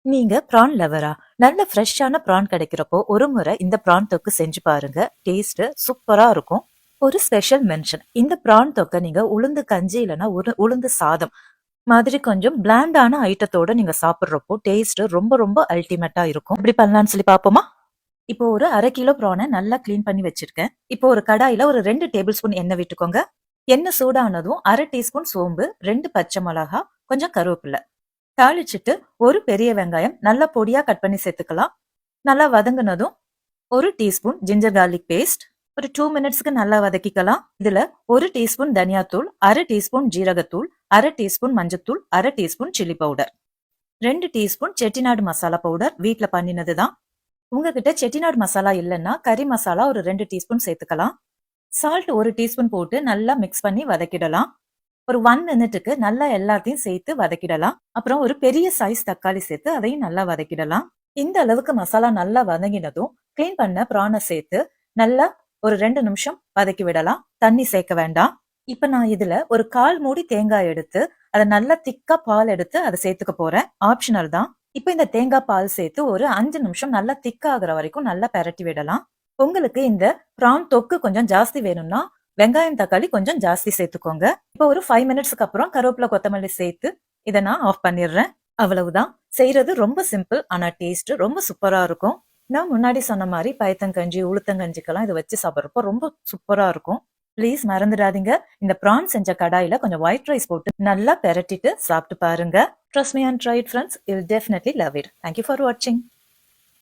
நீங்க ப்ரான் லவரா? நல்ல ஃப்ரெஷ்ஷான ப்ரான் கிடைக்கிறப்போ ஒரு முறை இந்த ப்ரான் தொக்கு செஞ்சு பாருங்க. டேஸ்ட் சூப்பரா இருக்கும். ஒரு ஸ்பெஷல் மென்ஷன், இந்த ப்ரான் தொக்க நீங்க உளுந்து கஞ்சி இல்லைன்னா உளுந்து சாதம் மாதிரி கொஞ்சம் பிளாண்டான ஐட்டத்தோட நீங்க சாப்பிடுறப்போ டேஸ்ட் ரொம்ப ரொம்ப அல்டிமேட்டா இருக்கும். எப்படி பண்ணலாம்னு சொல்லி பாப்போமா? இப்போ ஒரு 1/2 கிலோ ப்ரானை நல்லா கிளீன் பண்ணி வச்சிருக்கேன். இப்போ ஒரு கடாயில ஒரு 2 டேபிள் ஸ்பூன் எண்ணெய் விட்டுக்கோங்க. எண்ணெய் சூடானதும் 1/2 டீஸ்பூன் சோம்பு, 2 பச்சை மிளகா, கொஞ்சம் கருவேப்பிலை தாளிச்சிட்டு ஒரு பெரிய வெங்காயம் நல்லா பொடியா கட் பண்ணி சேர்த்துக்கலாம். நல்லா வதங்கினதும் ஒரு டீஸ்பூன் ஜிஞ்சர் கார்லிக் பேஸ்ட் ஒரு 2 மினிட்ஸ்க்கு நல்லா வதக்கிக்கலாம். இதுல ஒரு டீஸ்பூன் தனியாத்தூள், 1/2 டீஸ்பூன் ஜீரகத்தூள், 1/2 டீஸ்பூன் மஞ்சத்தூள், 1/2 teaspoon chilli powder, 2 teaspoon Chettinad masala powder வீட்ல பண்ணினது தான். உங்ககிட்ட செட்டிநாடு மசாலா இல்லைன்னா கறி மசாலா ஒரு 2 டீஸ்பூன் சேர்த்துக்கலாம். சால்ட் ஒரு டீஸ்பூன் போட்டு நல்லா மிக்ஸ் பண்ணி வதக்கிடலாம். ஒரு 1 மினிட்டுக்கு நல்லா எல்லாத்தையும் சேர்த்து வதக்கிடலாம். அப்புறம் ஒரு பெரிய சைஸ் தக்காளி சேர்த்து அதையும் நல்லா வதக்கிடலாம். இந்த அளவுக்கு மசாலா நல்லா வதங்கினதும் கிளீன் பண்ண ப்ரானை சேர்த்து நல்லா ஒரு 2 நிமிஷம் வதக்கி விடலாம். தண்ணி சேர்க்க வேண்டாம். இப்ப நான் இதுல ஒரு 1/4 மூடி தேங்காய் எடுத்து அதை நல்லா திக்கா பால் எடுத்து அதை சேர்த்துக்க போறேன். ஆப்ஷனல் தான். இப்ப இந்த தேங்காய் பால் சேர்த்து ஒரு 5 நிமிஷம் நல்லா திக்கா ஆகுற வரைக்கும் நல்லா பெரட்டி விடலாம். உங்களுக்கு இந்த ப்ரான் தொக்கு கொஞ்சம் ஜாஸ்தி வேணும்னா வெங்காயம் தக்காளி கொஞ்சம் ஜாஸ்தி சேர்த்துக்கோங்க. இப்போ ஒரு 5 மினிட்ஸ்க்கு அப்புறம் கருவேப்பிலை கொத்தமல்லி சேர்த்து இதை நான் ஆஃப் பண்ணிடுறேன். அவ்வளவுதான். செய்யறது ரொம்ப சிம்பிள், ஆனா டேஸ்ட் ரொம்ப சூப்பரா இருக்கும். நான் முன்னாடி சொன்ன மாதிரி பயத்தங்கஞ்சி உளுத்தங்கஞ்சிக்கெல்லாம் இதை வச்சு சாப்பிட்றப்போ ரொம்ப சூப்பரா இருக்கும். ப்ளீஸ் மறந்துடாதீங்க, இந்த ப்ரான் செஞ்ச கடாயில கொஞ்சம் ஒயிட் ரைஸ் போட்டு நல்லா பெரட்டிட்டு சாப்பிட்டு பாருங்க. Trust me and try it friends, you will definitely love it. Thank you for வாட்சிங்.